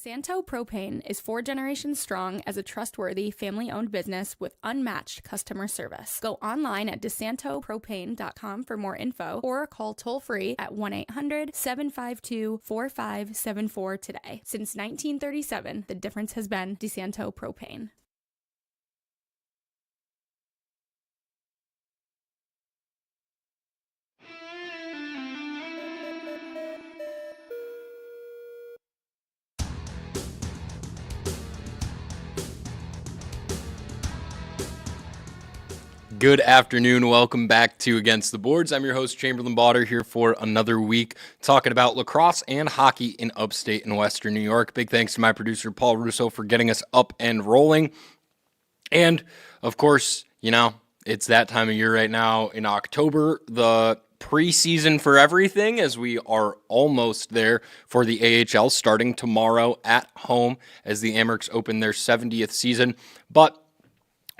DeSanto Propane is 4 generations strong as a trustworthy, family-owned business with unmatched customer service. Go online at DeSantoPropane.com for more info or call toll-free at 1-800-752-4574 today. Since 1937, the difference has been DeSanto Propane. Good afternoon. Welcome back to Against the Boards. I'm your host, Chamberlain Bauder, here for another week talking about lacrosse and hockey in upstate and western New York. Big thanks to my producer, Paul Russo, for getting us up and rolling. And, of course, it's that time of year right now in October, the preseason for everything, as we are almost there for the AHL starting tomorrow at home as the Amerks open their 70th season. But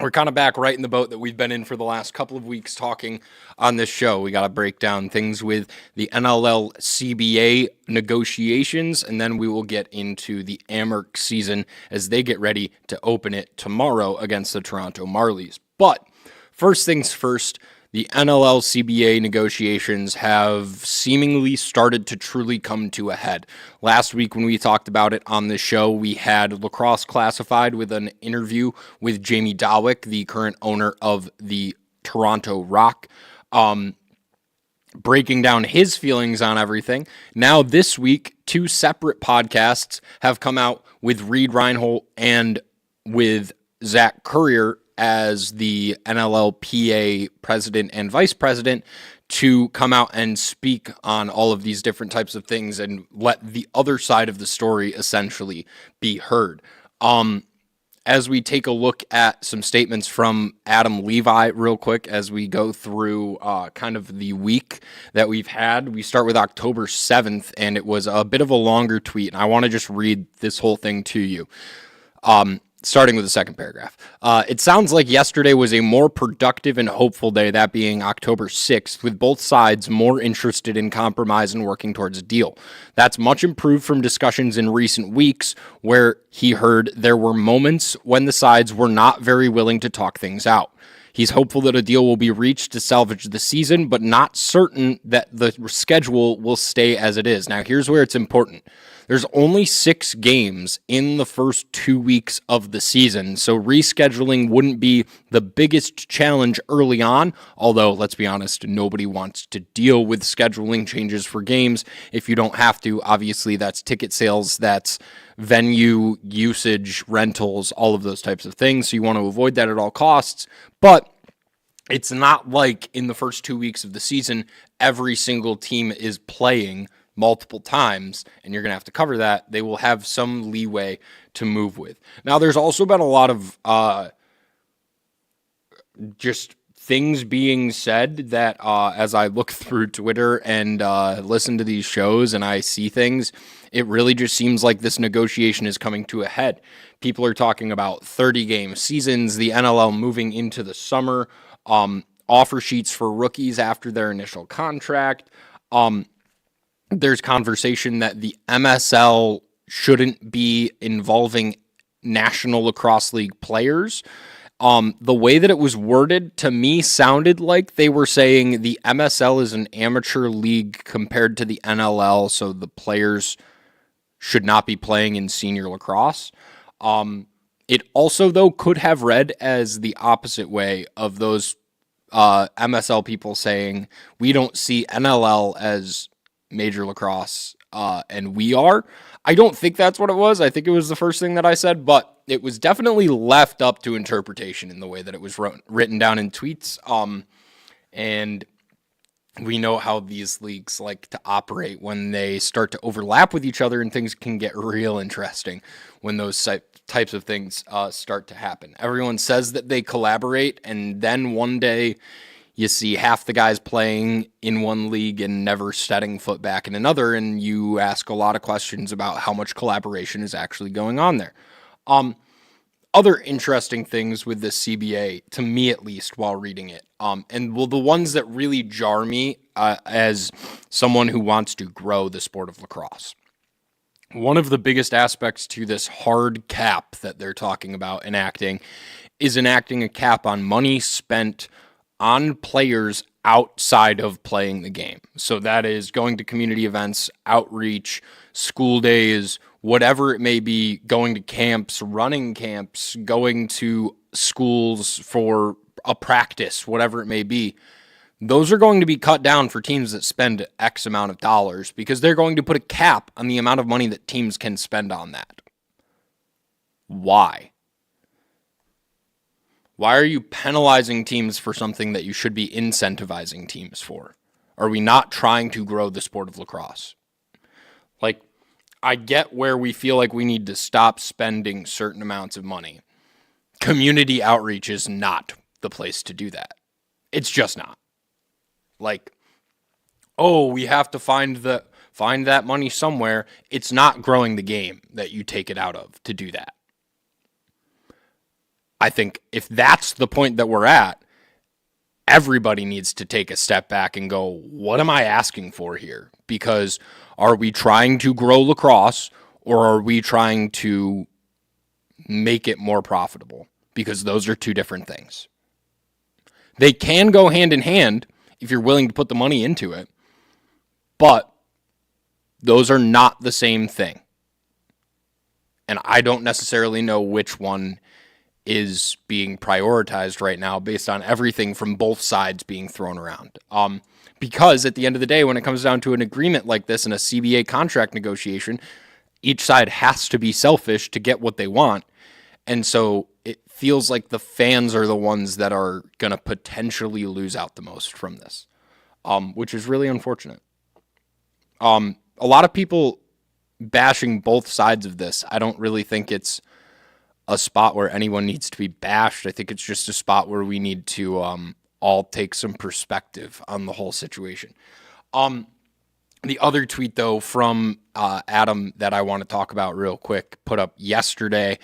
we're kind of back right in the boat that we've been in for the last couple of weeks talking on this show. We got to break down things with the NLL CBA negotiations, and then we will get into the Amerks season as they get ready to open it tomorrow against the Toronto Marlies. But first things first, the NLL CBA negotiations have seemingly started to truly come to a head. Last week when we talked about it on this show, we had Lacrosse Classified with an interview with Jamie Dawick, the current owner of the Toronto Rock, breaking down his feelings on everything. Now this week, 2 separate podcasts have come out with Reed Reinhold and with Zach Currier as the NLLPA president and vice president to come out and speak on all of these different types of things and let the other side of the story essentially be heard. As we take a look at some statements from Adam Levi real quick as we go through kind of the week that we've had, we start with October 7th, and it was a bit of a longer tweet, and I want to just read this whole thing to you. Starting with the second paragraph. It sounds like yesterday was a more productive and hopeful day, that being October 6th, with both sides more interested in compromise and working towards a deal. That's much improved from discussions in recent weeks where he heard there were moments when the sides were not very willing to talk things out. He's hopeful that a deal will be reached to salvage the season, but not certain that the schedule will stay as it is. Now, here's where it's important. There's only 6 games in the first 2 weeks of the season, so rescheduling wouldn't be the biggest challenge early on, although, let's be honest, nobody wants to deal with scheduling changes for games if you don't have to. Obviously, that's ticket sales, that's venue usage, rentals, all of those types of things, so you want to avoid that at all costs, but it's not like in the first 2 weeks of the season, every single team is playing multiple times, and you're going to have to cover that. They will have some leeway to move with. Now, there's also been a lot of just things being said that as I look through Twitter and listen to these shows and I see things, it really just seems like this negotiation is coming to a head. People are talking about 30-game seasons, the NLL moving into the summer, offer sheets for rookies after their initial contract. There's conversation that the MSL shouldn't be involving National Lacrosse League players. The way that it was worded to me sounded like they were saying the MSL is an amateur league compared to the NLL, so the players should not be playing in senior lacrosse. It also, though, could have read as the opposite way of those MSL people saying, we don't see NLL as major lacrosse, and we are. I don't think that's what it was. I think it was the first thing that I said, but it was definitely left up to interpretation in the way that it was written down in tweets. And we know how these leagues like to operate when they start to overlap with each other, and things can get real interesting when those types of things start to happen. Everyone says that they collaborate, and then one day you see half the guys playing in one league and never setting foot back in another, and you ask a lot of questions about how much collaboration is actually going on there. Other interesting things with this CBA, to me at least, while reading it, and the ones that really jar me as someone who wants to grow the sport of lacrosse. one of the biggest aspects to this hard cap that they're talking about enacting is enacting a cap on money spent on players outside of playing the game. So that is going to community events, outreach, school days, whatever it may be, going to camps, running camps, going to schools for a practice, whatever it may be. Those are going to be cut down for teams that spend X amount of dollars because they're going to put a cap on the amount of money that teams can spend on that. Why? Why are you penalizing teams for something that you should be incentivizing teams for? Are we not trying to grow the sport of lacrosse? Like, I get where we feel like we need to stop spending certain amounts of money. Community outreach is not the place to do that. It's just not. Like, oh, we have to find that money somewhere. It's not growing the game that you take it out of to do that. I think if that's the point that we're at, everybody needs to take a step back and go, what am I asking for here? Because are we trying to grow lacrosse or are we trying to make it more profitable? Because those are two different things. They can go hand in hand if you're willing to put the money into it, but those are not the same thing. And I don't necessarily know which one is being prioritized right now based on everything from both sides being thrown around. Because at the end of the day, when it comes down to an agreement like this in a CBA contract negotiation, each side has to be selfish to get what they want. And so it feels like the fans are the ones that are going to potentially lose out the most from this, which is really unfortunate. A lot of people bashing both sides of this. I don't really think it's a spot where anyone needs to be bashed. I think it's just a spot where we need to all take some perspective on the whole situation. The other tweet, though, from Adam that I want to talk about real quick, put up yesterday,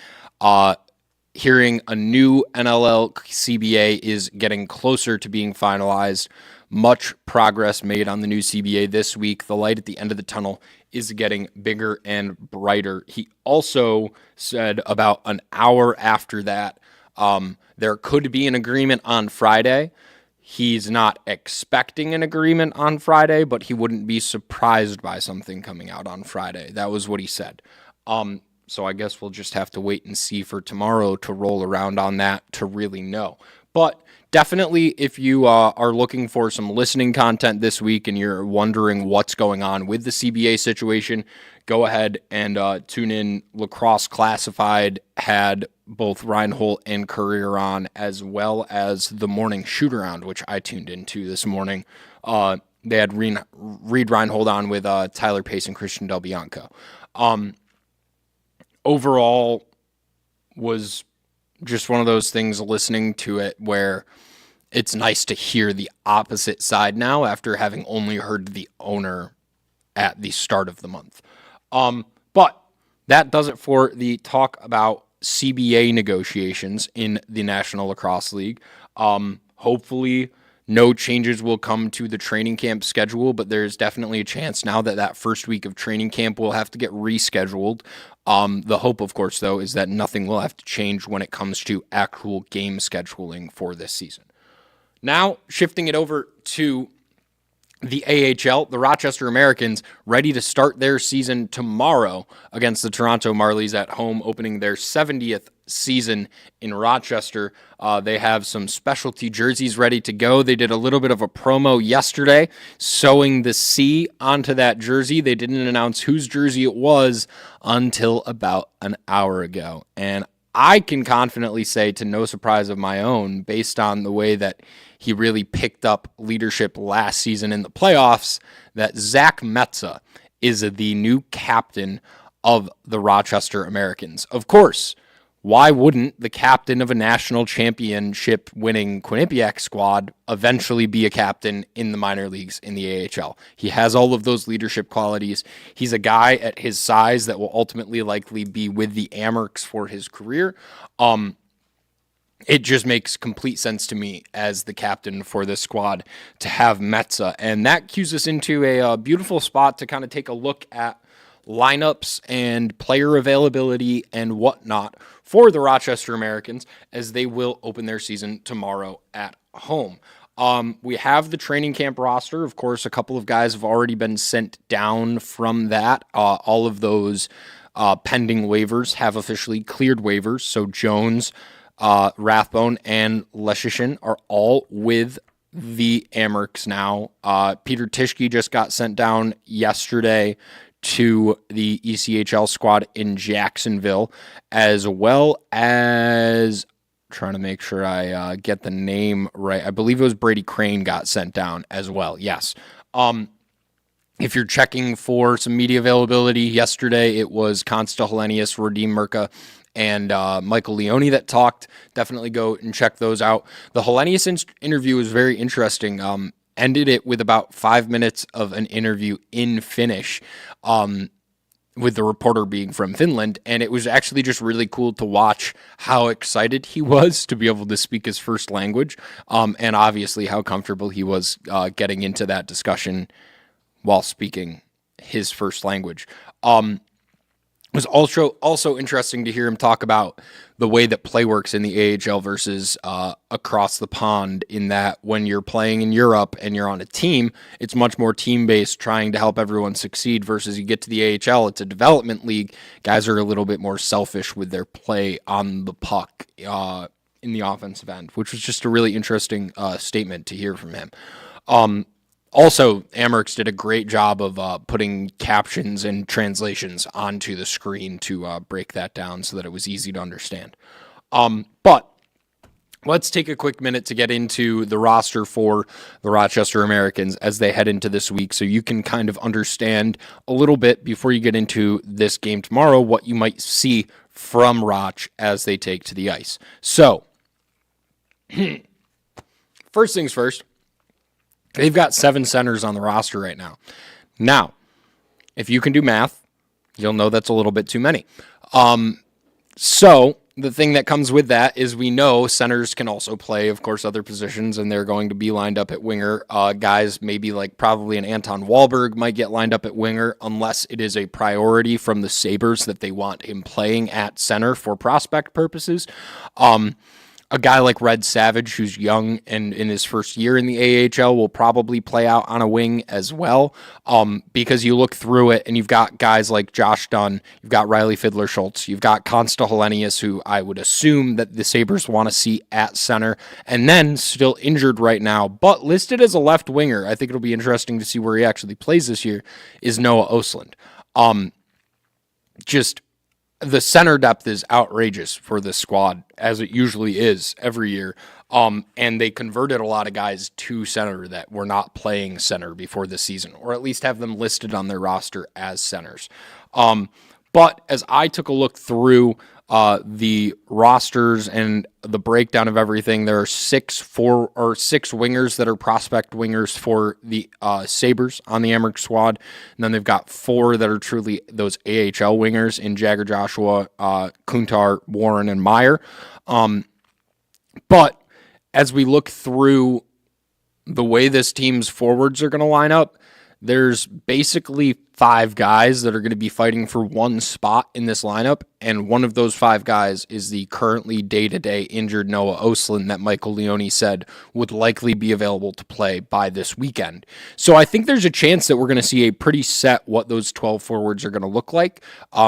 hearing a new NLL CBA is getting closer to being finalized. Much progress made on the new CBA this week. The light at the end of the tunnel is getting bigger and brighter. He also said about an hour after that, there could be an agreement on Friday. He's not expecting an agreement on Friday, but he wouldn't be surprised by something coming out on Friday. That was what he said. So I guess we'll just have to wait and see for tomorrow to roll around on that to really know. But definitely, if you are looking for some listening content this week and you're wondering what's going on with the CBA situation, go ahead and tune in. Lacrosse Classified had both Reinhold and Courier on, as well as the morning shoot-around, which I tuned into this morning. They had Reed Reinhold on with Tyler Pace and Christian Del Bianco. Overall, was just one of those things listening to it where it's nice to hear the opposite side now after having only heard the owner at the start of the month. But that does it for the talk about CBA negotiations in the National Lacrosse League. Hopefully no changes will come to the training camp schedule, but there's definitely a chance now that first week of training camp will have to get rescheduled. The hope, of course, though, is that nothing will have to change when it comes to actual game scheduling for this season. Now, shifting it over to the AHL, the Rochester Americans ready to start their season tomorrow against the Toronto Marlies at home, opening their 70th season in Rochester. They have some specialty jerseys ready to go. They did a little bit of a promo yesterday, sewing the C onto that jersey. They didn't announce whose jersey it was until about an hour ago. And I can confidently say, to no surprise of my own, based on the way that he really picked up leadership last season in the playoffs, that Zach Metza is the new captain of the Rochester Americans. Of course, why wouldn't the captain of a national championship winning Quinnipiac squad eventually be a captain in the minor leagues in the AHL? He has all of those leadership qualities. He's a guy at his size that will ultimately likely be with the Amerks for his career. It just makes complete sense to me as the captain for this squad to have Metza. And that cues us into a beautiful spot to kind of take a look at lineups and player availability and whatnot for the Rochester Americans as they will open their season tomorrow at home. We have the training camp roster. Of course, a couple of guys have already been sent down from that. All of those pending waivers have officially cleared waivers. So Jones, Rathbone, and Leshishin are all with the Amerks now. Peter Tischke just got sent down yesterday to the ECHL squad in Jacksonville, as well as trying to make sure I get the name right. I believe it was Brady Crane got sent down as well. Yes. If you're checking for some media availability yesterday, it was Consta Helenius, Radim Mirka, and Michael Leone that talked. Definitely go and check those out. The Helenius interview was very interesting. Ended it with about 5 minutes of an interview in Finnish, with the reporter being from Finland, and it was actually just really cool to watch how excited he was to be able to speak his first language, and obviously how comfortable he was getting into that discussion while speaking his first language. It was also interesting to hear him talk about the way that play works in the AHL versus across the pond, in that when you're playing in Europe and you're on a team, it's much more team-based, trying to help everyone succeed, versus you get to the AHL, it's a development league. Guys are a little bit more selfish with their play on the puck in the offensive end, which was just a really interesting statement to hear from him. Also, Amerks did a great job of putting captions and translations onto the screen to break that down so that it was easy to understand. But let's take a quick minute to get into the roster for the Rochester Americans as they head into this week, so you can kind of understand a little bit before you get into this game tomorrow what you might see from Roch as they take to the ice. So, first things first. They've got 7 centers on the roster right now. Now, if you can do math, you'll know that's a little bit too many. So the thing that comes with that is we know centers can also play, of course, other positions, and they're going to be lined up at winger. Guys maybe like probably an Anton Wahlberg might get lined up at winger unless it is a priority from the Sabres that they want him playing at center for prospect purposes. A guy like Red Savage, who's young and in his first year in the AHL, will probably play out on a wing as well, because you look through it and you've got guys like Josh Dunn, you've got Riley Fiddler-Schultz, you've got Consta Helenius, who I would assume that the Sabres want to see at center, and then still injured right now, but listed as a left winger. I think it'll be interesting to see where he actually plays this year, is Noah Osland. The center depth is outrageous for this squad, as it usually is every year. And they converted a lot of guys to center that were not playing center before this season, or at least have them listed on their roster as centers. But as I took a look through the rosters and the breakdown of everything, there are 6 wingers that are prospect wingers for the Sabres on the Amerks squad, and then they've got 4 that are truly those AHL wingers in Jagger Joshua, Kuntar, Warren, and Meyer. But as we look through the way this team's forwards are going to line up, there's basically 5 guys that are going to be fighting for one spot in this lineup, and one of those 5 guys is the currently day-to-day injured Noah Osland that Michael Leone said would likely be available to play by this weekend. So I think there's a chance that we're going to see a pretty set what those 12 forwards are going to look like.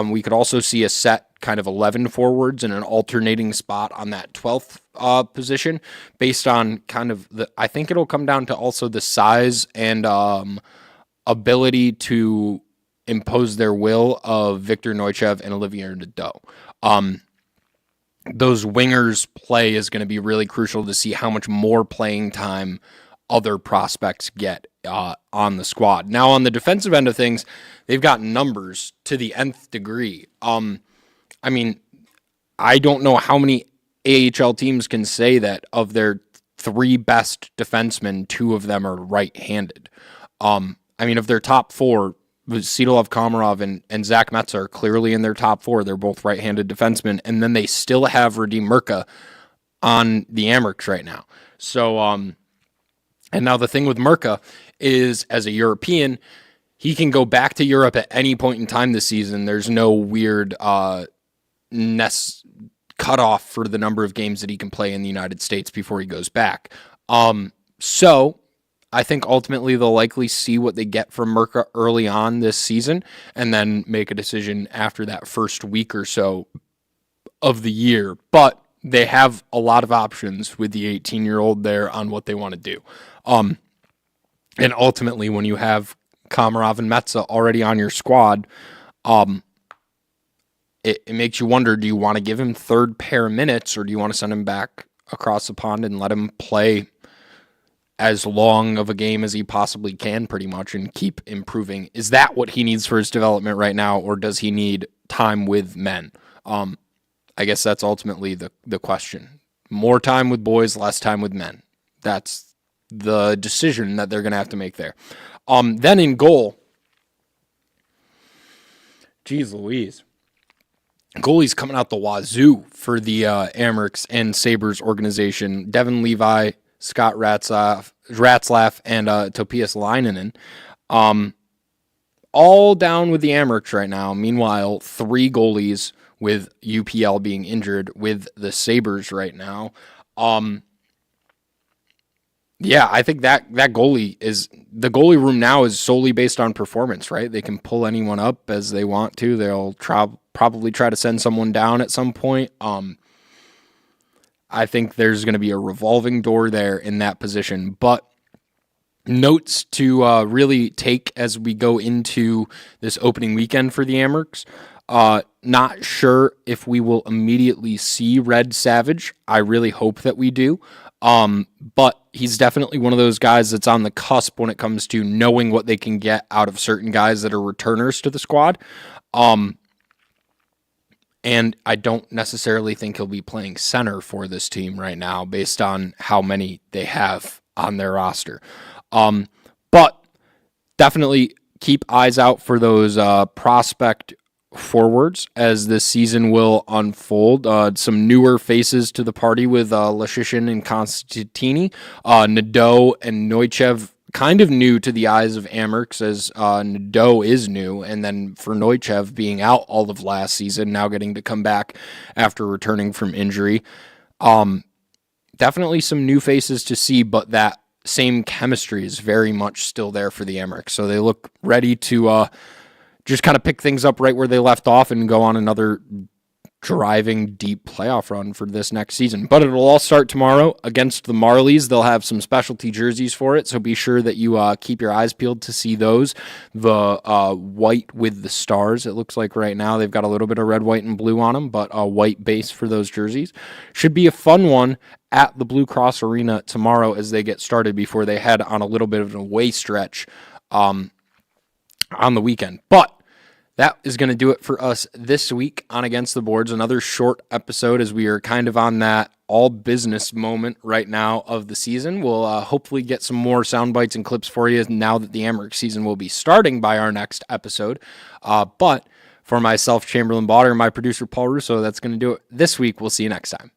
We could also see a set kind of 11 forwards and an alternating spot on that 12th position based on kind of I think it'll come down to also the size and ability to impose their will of Victor Neuchev and Olivier Nadeau. Those wingers play is going to be really crucial to see how much more playing time other prospects get on the squad. Now, on the defensive end of things, they've got numbers to the nth degree. I mean, I don't know how many AHL teams can say that of their 3 best defensemen, 2 of them are right-handed. I mean, of their top 4, Sidolov Komarov and Zach Metz are clearly in their top 4. They're both right-handed defensemen, and then they still have Radim Mirka on the Amerks right now. So, and now the thing with Mirka is, as a European, he can go back to Europe at any point in time this season. There's no weird cutoff for the number of games that he can play in the United States before he goes back. So I think ultimately they'll likely see what they get from Merca early on this season and then make a decision after that first week or so of the year. But they have a lot of options with the 18-year-old there on what they want to do. And ultimately, when you have Komarov and Metza already on your squad, it makes you wonder, do you want to give him third pair minutes, or do you want to send him back across the pond and let him play as long of a game as he possibly can, pretty much, and keep improving? Is that what he needs for his development right now, or does he need time with men? I guess that's ultimately the question. More time with boys, less time with men. That's the decision that they're going to have to make there. Then in goal, geez Louise, goalie's coming out the wazoo for the Amerks and Sabres organization. Devin Levi, Scott Ratzlaff, and Topias Leininen. All down with the Amerks right now. Meanwhile, 3 goalies with UPL being injured with the Sabres right now. Yeah, I think that goalie is, the goalie room now is solely based on performance, right? They can pull anyone up as they want to. They'll probably try to send someone down at some point. I think there's going to be a revolving door there in that position. But notes to really take as we go into this opening weekend for the Amerks. Not sure if we will immediately see Red Savage. I really hope that we do. But he's definitely one of those guys that's on the cusp when it comes to knowing what they can get out of certain guys that are returners to the squad. And I don't necessarily think he'll be playing center for this team right now based on how many they have on their roster. But definitely keep eyes out for those prospect forwards as this season will unfold. Some newer faces to the party with Lashishin and Konstantini. Nadeau and Neuchev, kind of new to the eyes of Amerks, as Nadeau is new, and then for Neuchev being out all of last season, now getting to come back after returning from injury. Definitely some new faces to see, but that same chemistry is very much still there for the Amerks. So they look ready to just kind of pick things up right where they left off and go on another driving deep playoff run for this next season. But it'll all start tomorrow against the Marlies. They'll have some specialty jerseys for it, so be sure that you keep your eyes peeled to see those. The white with the stars, it looks like right now. They've got a little bit of red, white, and blue on them, but a white base for those jerseys. Should be a fun one at the Blue Cross Arena tomorrow as they get started before they head on a little bit of an away stretch on the weekend. But that is going to do it for us this week on Against the Boards. Another short episode as we are kind of on that all business moment right now of the season. We'll hopefully get some more sound bites and clips for you now that the Amerks season will be starting by our next episode. But for myself, Chamberlain Bauder, and my producer, Paul Russo, that's going to do it this week. We'll see you next time.